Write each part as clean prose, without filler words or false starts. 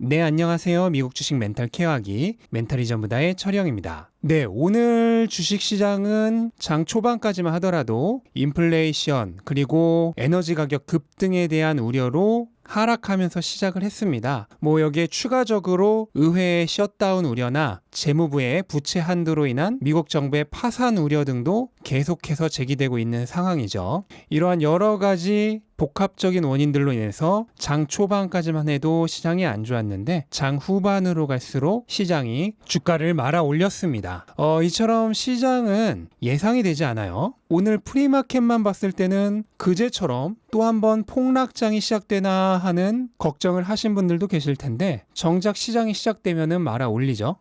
네, 안녕하세요. 미국 주식 멘탈 케어하기 멘탈이전부다의 철영입니다. 네, 오늘 주식시장은 장 초반까지만 하더라도 인플레이션 그리고 에너지 가격 급등에 대한 우려로 하락하면서 시작을 했습니다. 여기에 추가적으로 의회의 셧다운 우려나 재무부의 부채 한도로 인한 미국 정부의 파산 우려 등도 계속해서 제기되고 있는 상황이죠. 이러한 여러 가지 복합적인 원인들로 인해서 장 초반까지만 해도 시장이 안 좋았는데 장 후반으로 갈수록 시장이 주가를 말아 올렸습니다. 이처럼 시장은 예상이 되지 않아요. 오늘 프리마켓만 봤을 때는 그제처럼 또 한 번 폭락장이 시작되나 하는 걱정을 하신 분들도 계실 텐데 정작 시장이 시작되면은 말아 올리죠.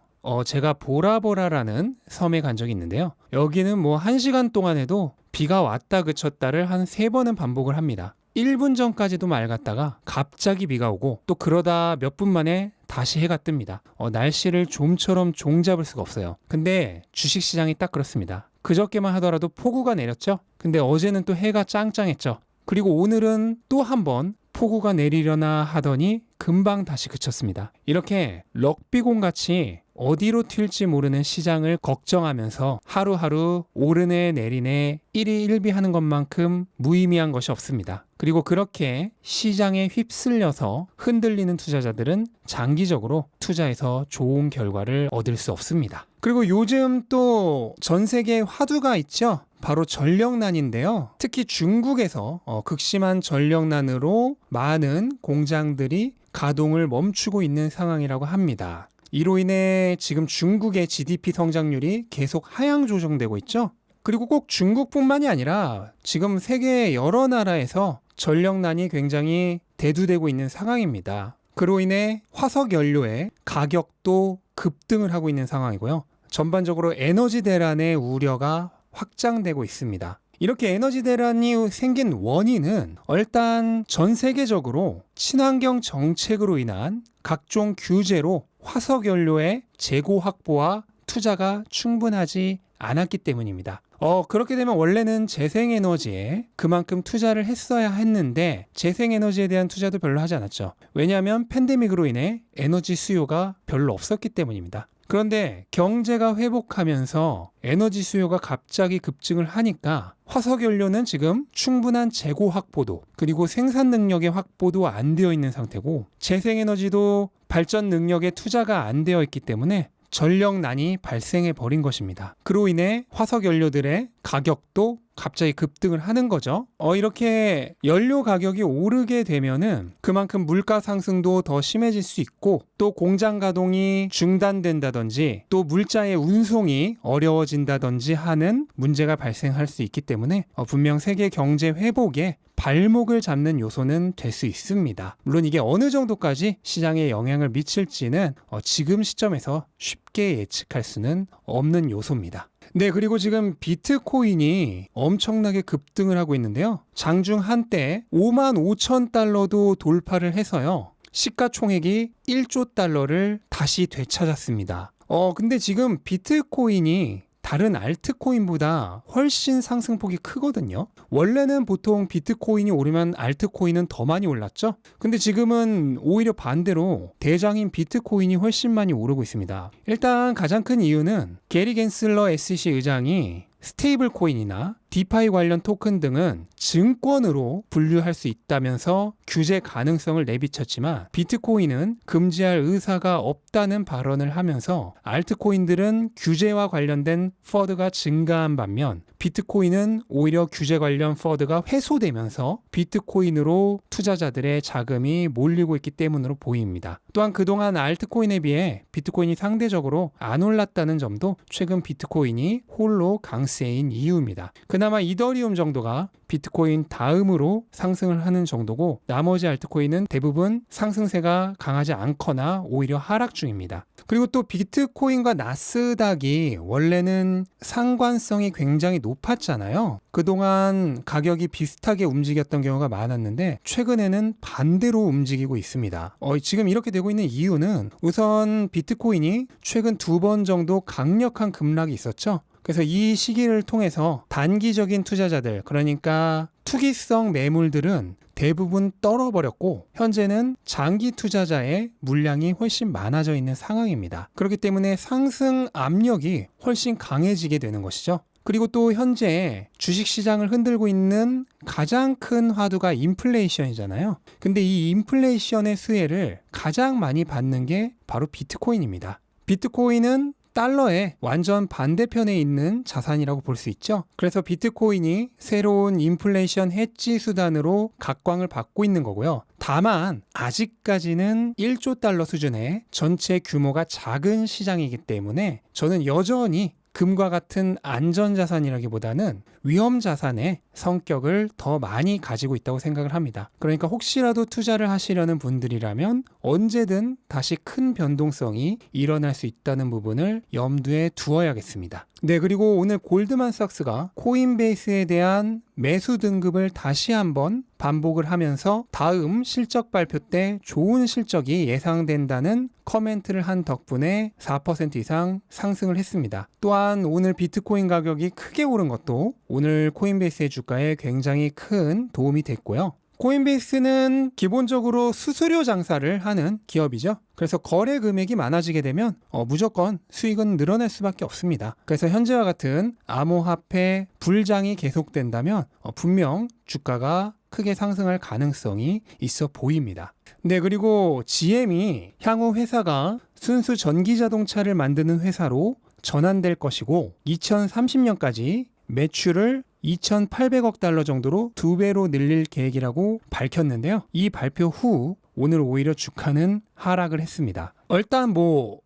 제가 보라보라라는 섬에 간 적이 있는데요. 여기는 1시간 동안 해도 비가 왔다 그쳤다를 한 3번은 반복을 합니다. 1분 전까지도 맑았다가 갑자기 비가 오고 또 그러다 몇 분 만에 다시 해가 뜹니다. 날씨를 좀처럼 종잡을 수가 없어요. 근데 주식시장이 딱 그렇습니다. 그저께만 하더라도 폭우가 내렸죠. 근데 어제는 또 해가 짱짱했죠. 그리고 오늘은 또 한 번 폭우가 내리려나 하더니 금방 다시 그쳤습니다. 이렇게 럭비공같이 어디로 튈지 모르는 시장을 걱정하면서 하루하루 오르네 내리네 일희일비하는 것만큼 무의미한 것이 없습니다. 그리고 그렇게 시장에 휩쓸려서 흔들리는 투자자들은 장기적으로 투자해서 좋은 결과를 얻을 수 없습니다. 그리고 요즘 또 전 세계에 화두가 있죠. 바로 전력난인데요. 특히 중국에서 극심한 전력난으로 많은 공장들이 가동을 멈추고 있는 상황이라고 합니다. 이로 인해 지금 중국의 GDP 성장률이 계속 하향 조정되고 있죠. 그리고 꼭 중국뿐만이 아니라 지금 세계 여러 나라에서 전력난이 굉장히 대두되고 있는 상황입니다. 그로 인해 화석 연료의 가격도 급등을 하고 있는 상황이고요. 전반적으로 에너지 대란의 우려가 확장되고 있습니다. 이렇게 에너지 대란이 생긴 원인은 일단 전 세계적으로 친환경 정책으로 인한 각종 규제로 화석 연료의 재고 확보와 투자가 충분하지 않았기 때문입니다. 그렇게 되면 원래는 재생에너지에 그만큼 투자를 했어야 했는데 재생에너지에 대한 투자도 별로 하지 않았죠. 왜냐하면 팬데믹으로 인해 에너지 수요가 별로 없었기 때문입니다. 그런데 경제가 회복하면서 에너지 수요가 갑자기 급증을 하니까 화석연료는 지금 충분한 재고 확보도 그리고 생산 능력의 확보도 안 되어 있는 상태고 재생에너지도 발전 능력에 투자가 안 되어 있기 때문에 전력난이 발생해 버린 것입니다. 그로 인해 화석연료들의 가격도 갑자기 급등을 하는 거죠. 이렇게 연료 가격이 오르게 되면은 그만큼 물가 상승도 더 심해질 수 있고 또 공장 가동이 중단된다든지 또 물자의 운송이 어려워진다든지 하는 문제가 발생할 수 있기 때문에 분명 세계 경제 회복에 발목을 잡는 요소는 될 수 있습니다. 물론 이게 어느 정도까지 시장에 영향을 미칠지는 지금 시점에서 쉽게 예측할 수는 없는 요소입니다. 네, 그리고 지금 비트코인이 엄청나게 급등을 하고 있는데요. 장중 한때 55,000달러도 돌파를 해서요. 시가총액이 1조 달러를 다시 되찾았습니다. 근데 지금 비트코인이 다른 알트코인보다 훨씬 상승폭이 크거든요. 원래는 보통 비트코인이 오르면 알트코인은 더 많이 올랐죠. 근데 지금은 오히려 반대로 대장인 비트코인이 훨씬 많이 오르고 있습니다. 일단 가장 큰 이유는 게리 겐슬러 SEC 의장이 스테이블 코인이나 디파이 관련 토큰 등은 증권으로 분류할 수 있다면서 규제 가능성을 내비쳤지만 비트코인은 금지할 의사가 없다는 발언을 하면서 알트코인들은 규제와 관련된 퍼드가 증가한 반면 비트코인은 오히려 규제 관련 퍼드가 회소되면서 비트코인으로 투자자들의 자금이 몰리고 있기 때문으로 보입니다. 또한 그동안 알트코인에 비해 비트코인이 상대적으로 안 올랐다는 점도 최근 비트코인이 홀로 강세인 이유입니다. 그나마 이더리움 정도가 비트코인 다음으로 상승을 하는 정도고 나머지 알트코인은 대부분 상승세가 강하지 않거나 오히려 하락 중입니다. 그리고 또 비트코인과 나스닥이 원래는 상관성이 굉장히 높았잖아요. 그동안 가격이 비슷하게 움직였던 경우가 많았는데 최근에는 반대로 움직이고 있습니다. 지금 이렇게 되고 있는 이유는 우선 비트코인이 최근 2번 정도 강력한 급락이 있었죠. 그래서 이 시기를 통해서 단기적인 투자자들, 그러니까 투기성 매물들은 대부분 떨어버렸고 현재는 장기 투자자의 물량이 훨씬 많아져 있는 상황입니다. 그렇기 때문에 상승 압력이 훨씬 강해지게 되는 것이죠. 그리고 또 현재 주식시장을 흔들고 있는 가장 큰 화두가 인플레이션이잖아요. 근데 이 인플레이션의 수혜를 가장 많이 받는 게 바로 비트코인입니다. 비트코인은 달러의 완전 반대편에 있는 자산이라고 볼 수 있죠. 그래서 비트코인이 새로운 인플레이션 해지 수단으로 각광을 받고 있는 거고요. 다만 아직까지는 1조 달러 수준의 전체 규모가 작은 시장이기 때문에 저는 여전히 금과 같은 안전자산이라기보다는 위험자산의 성격을 더 많이 가지고 있다고 생각을 합니다. 그러니까 혹시라도 투자를 하시려는 분들이라면 언제든 다시 큰 변동성이 일어날 수 있다는 부분을 염두에 두어야겠습니다. 네, 그리고 오늘 골드만삭스가 코인베이스에 대한 매수 등급을 다시 한번 반복을 하면서 다음 실적 발표 때 좋은 실적이 예상된다는 커멘트를 한 덕분에 4% 이상 상승을 했습니다. 또한 오늘 비트코인 가격이 크게 오른 것도 오늘 코인베이스의 주가에 굉장히 큰 도움이 됐고요. 코인베이스는 기본적으로 수수료 장사를 하는 기업이죠. 그래서 거래 금액이 많아지게 되면 무조건 수익은 늘어날 수밖에 없습니다. 그래서 현재와 같은 암호화폐 불장이 계속된다면 분명 주가가 크게 상승할 가능성이 있어 보입니다. 네, 그리고 GM이 향후 회사가 순수 전기자동차를 만드는 회사로 전환될 것이고 2030년까지 매출을 2,800억 달러 정도로 2배로 늘릴 계획이라고 밝혔는데요. 이 발표 후 오늘 오히려 주가는 하락을 했습니다. 일단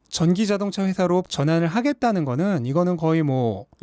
전기자동차 회사로 전환을 하겠다는 이거는 거의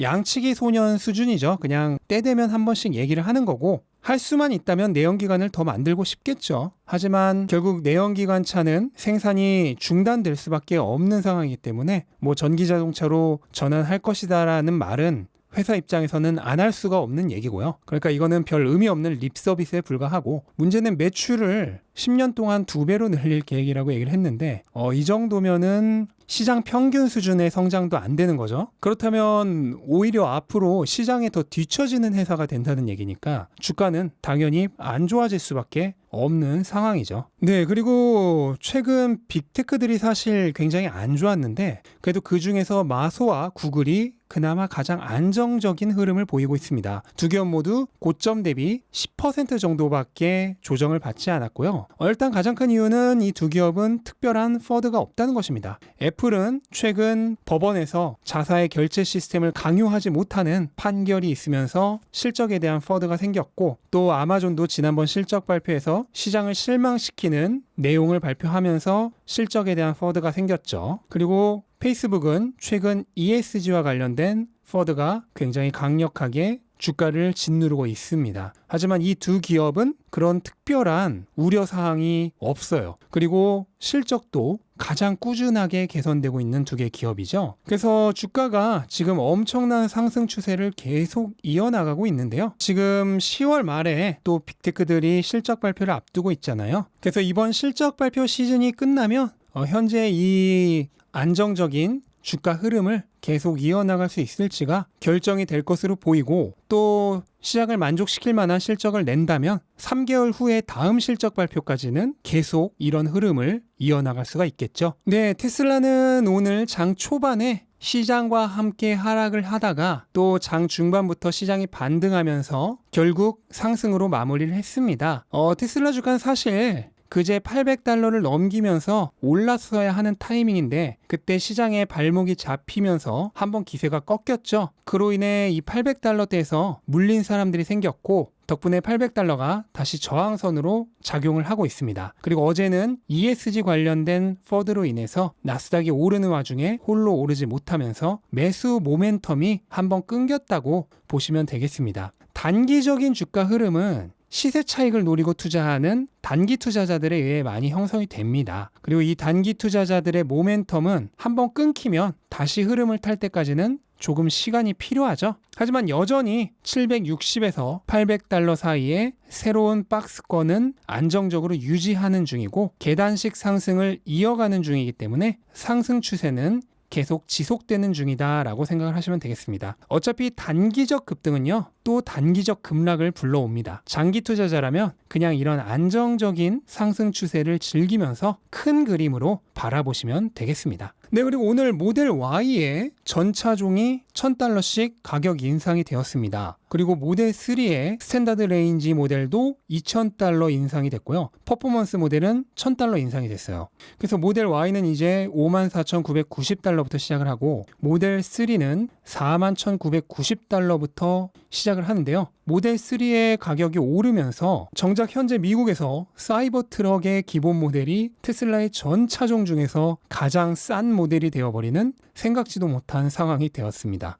양치기 소년 수준이죠. 그냥 때 되면 한 번씩 얘기를 하는 거고 할 수만 있다면 내연기관을 더 만들고 싶겠죠. 하지만 결국 내연기관 차는 생산이 중단될 수밖에 없는 상황이기 때문에 전기자동차로 전환할 것이다라는 말은 회사 입장에서는 안 할 수가 없는 얘기고요. 그러니까 이거는 별 의미 없는 립 서비스에 불과하고 문제는 매출을 10년 동안 2배로 늘릴 계획이라고 얘기를 했는데 이 정도면은 시장 평균 수준의 성장도 안 되는 거죠. 그렇다면 오히려 앞으로 시장에 더 뒤처지는 회사가 된다는 얘기니까 주가는 당연히 안 좋아질 수밖에 없는 상황이죠. 네, 그리고 최근 빅테크들이 사실 굉장히 안 좋았는데 그래도 그 중에서 마소와 구글이 그나마 가장 안정적인 흐름을 보이고 있습니다. 두 기업 모두 고점 대비 10% 정도밖에 조정을 받지 않았고요. 일단 가장 큰 이유는 이 두 기업은 특별한 퍼드가 없다는 것입니다. 애플은 최근 법원에서 자사의 결제 시스템을 강요하지 못하는 판결이 있으면서 실적에 대한 퍼드가 생겼고 또 아마존도 지난번 실적 발표에서 시장을 실망시키는 내용을 발표하면서 실적에 대한 퍼드가 생겼죠. 그리고 페이스북은 최근 ESG와 관련된 퍼드가 굉장히 강력하게 주가를 짓누르고 있습니다. 하지만 이 두 기업은 그런 특별한 우려사항이 없어요. 그리고 실적도 가장 꾸준하게 개선되고 있는 두 개 기업이죠. 그래서 주가가 지금 엄청난 상승 추세를 계속 이어나가고 있는데요. 지금 10월 말에 또 빅테크들이 실적 발표를 앞두고 있잖아요. 그래서 이번 실적 발표 시즌이 끝나면 현재 이 안정적인 주가 흐름을 계속 이어나갈 수 있을지가 결정이 될 것으로 보이고 또 시장을 만족시킬 만한 실적을 낸다면 3개월 후에 다음 실적 발표까지는 계속 이런 흐름을 이어나갈 수가 있겠죠. 네, 테슬라는 오늘 장 초반에 시장과 함께 하락을 하다가 또 장 중반부터 시장이 반등하면서 결국 상승으로 마무리를 했습니다. 테슬라 주가는 사실 그제 800달러를 넘기면서 올랐어야 하는 타이밍인데 그때 시장에 발목이 잡히면서 한번 기세가 꺾였죠. 그로 인해 이 800달러대에서 물린 사람들이 생겼고 덕분에 800달러가 다시 저항선으로 작용을 하고 있습니다. 그리고 어제는 ESG 관련된 퍼드로 인해서 나스닥이 오르는 와중에 홀로 오르지 못하면서 매수 모멘텀이 한번 끊겼다고 보시면 되겠습니다. 단기적인 주가 흐름은 시세 차익을 노리고 투자하는 단기 투자자들에 의해 많이 형성이 됩니다. 그리고 이 단기 투자자들의 모멘텀은 한번 끊기면 다시 흐름을 탈 때까지는 조금 시간이 필요하죠. 하지만 여전히 760에서 800달러 사이에 새로운 박스권은 안정적으로 유지하는 중이고 계단식 상승을 이어가는 중이기 때문에 상승 추세는 계속 지속되는 중이다라고 생각을 하시면 되겠습니다. 어차피 단기적 급등은요, 또 단기적 급락을 불러옵니다. 장기 투자자라면 그냥 이런 안정적인 상승 추세를 즐기면서 큰 그림으로 바라보시면 되겠습니다. 네, 그리고 오늘 모델 Y의 전 차종이 $1,000씩 가격 인상이 되었습니다. 그리고 모델 3의 스탠다드 레인지 모델도 $2,000 인상이 됐고요. 퍼포먼스 모델은 $1,000 인상이 됐어요. 그래서 모델 Y는 이제 $54,990부터 시작을 하고, 모델 3는 $41,990부터 시작을 하는데요. 모델 3의 가격이 오르면서 정작 현재 미국에서 사이버 트럭의 기본 모델이 테슬라의 전 차종 중에서 가장 싼 모델이 되어버리는 생각지도 못한 상황이 되었습니다.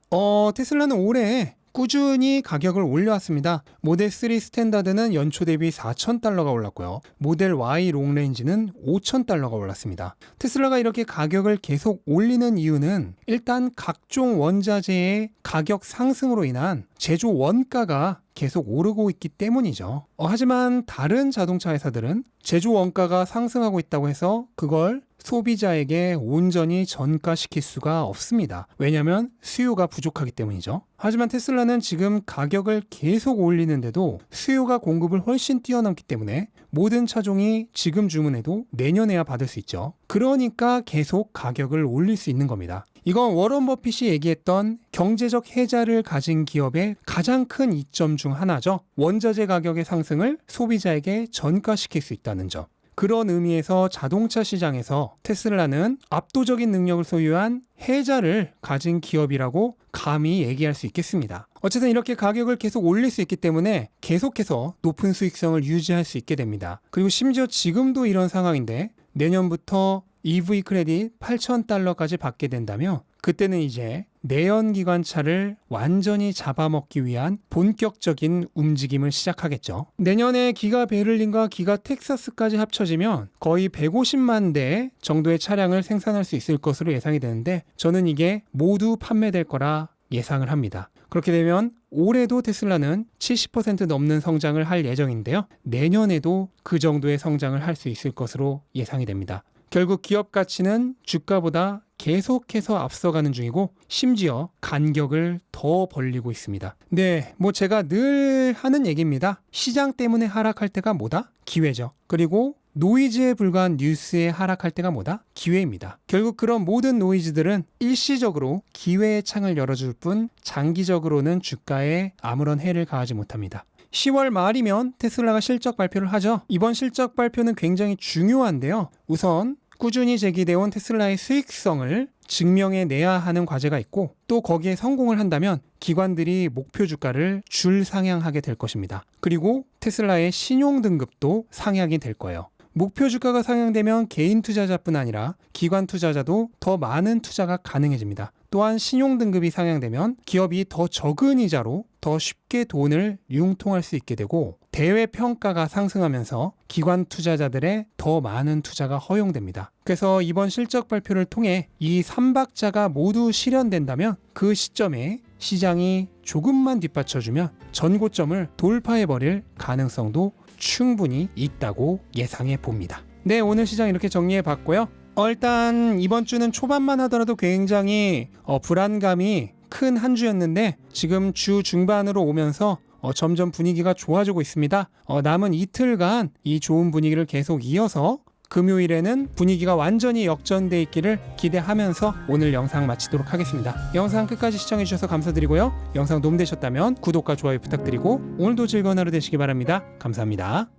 테슬라는 올해 꾸준히 가격을 올려왔습니다. 모델 3 스탠다드는 연초 대비 $4,000가 올랐고요. 모델 Y 롱레인지는 $5,000가 올랐습니다. 테슬라가 이렇게 가격을 계속 올리는 이유는 일단 각종 원자재의 가격 상승으로 인한 제조 원가가 계속 오르고 있기 때문이죠. 하지만 다른 자동차 회사들은 제조 원가가 상승하고 있다고 해서 그걸 소비자에게 온전히 전가시킬 수가 없습니다. 왜냐하면 수요가 부족하기 때문이죠. 하지만 테슬라는 지금 가격을 계속 올리는데도 수요가 공급을 훨씬 뛰어넘기 때문에 모든 차종이 지금 주문해도 내년에야 받을 수 있죠. 그러니까 계속 가격을 올릴 수 있는 겁니다. 이건 워런 버핏이 얘기했던 경제적 해자를 가진 기업의 가장 큰 이점 중 하나죠. 원자재 가격의 상승을 소비자에게 전가시킬 수 있다는 점. 그런 의미에서 자동차 시장에서 테슬라는 압도적인 능력을 소유한 해자를 가진 기업이라고 감히 얘기할 수 있겠습니다. 어쨌든 이렇게 가격을 계속 올릴 수 있기 때문에 계속해서 높은 수익성을 유지할 수 있게 됩니다. 그리고 심지어 지금도 이런 상황인데 내년부터 EV 크레딧 $8,000까지 받게 된다면 그때는 이제 내연기관차를 완전히 잡아먹기 위한 본격적인 움직임을 시작하겠죠. 내년에 기가 베를린과 기가 텍사스까지 합쳐지면 거의 150만 대 정도의 차량을 생산할 수 있을 것으로 예상이 되는데 저는 이게 모두 판매될 거라 예상을 합니다. 그렇게 되면 올해도 테슬라는 70% 넘는 성장을 할 예정인데요. 내년에도 그 정도의 성장을 할 수 있을 것으로 예상이 됩니다. 결국 기업 가치는 주가보다 계속해서 앞서가는 중이고 심지어 간격을 더 벌리고 있습니다. 네, 제가 늘 하는 얘기입니다. 시장 때문에 하락할 때가 뭐다? 기회죠. 그리고 노이즈에 불과한 뉴스에 하락할 때가 뭐다? 기회입니다. 결국 그런 모든 노이즈들은 일시적으로 기회의 창을 열어줄 뿐 장기적으로는 주가에 아무런 해를 가하지 못합니다. 10월 말이면 테슬라가 실적 발표를 하죠. 이번 실적 발표는 굉장히 중요한데요. 우선 꾸준히 제기되어 온 테슬라의 수익성을 증명해내야 하는 과제가 있고 또 거기에 성공을 한다면 기관들이 목표 주가를 줄 상향하게 될 것입니다. 그리고 테슬라의 신용 등급도 상향이 될 거예요. 목표 주가가 상향되면 개인 투자자뿐 아니라 기관 투자자도 더 많은 투자가 가능해집니다. 또한 신용 등급이 상향되면 기업이 더 적은 이자로 더 쉽게 돈을 융통할 수 있게 되고 대외 평가가 상승하면서 기관 투자자들의 더 많은 투자가 허용됩니다. 그래서 이번 실적 발표를 통해 이 3박자가 모두 실현된다면 그 시점에 시장이 조금만 뒷받쳐주면 전고점을 돌파해버릴 가능성도 충분히 있다고 예상해 봅니다. 네, 오늘 시장 이렇게 정리해 봤고요. 일단 이번 주는 초반만 하더라도 굉장히 불안감이 큰 한 주였는데 지금 주 중반으로 오면서 점점 분위기가 좋아지고 있습니다. 남은 이틀간 이 좋은 분위기를 계속 이어서 금요일에는 분위기가 완전히 역전돼 있기를 기대하면서 오늘 영상 마치도록 하겠습니다. 영상 끝까지 시청해주셔서 감사드리고요. 영상 도움되셨다면 구독과 좋아요 부탁드리고 오늘도 즐거운 하루 되시기 바랍니다. 감사합니다.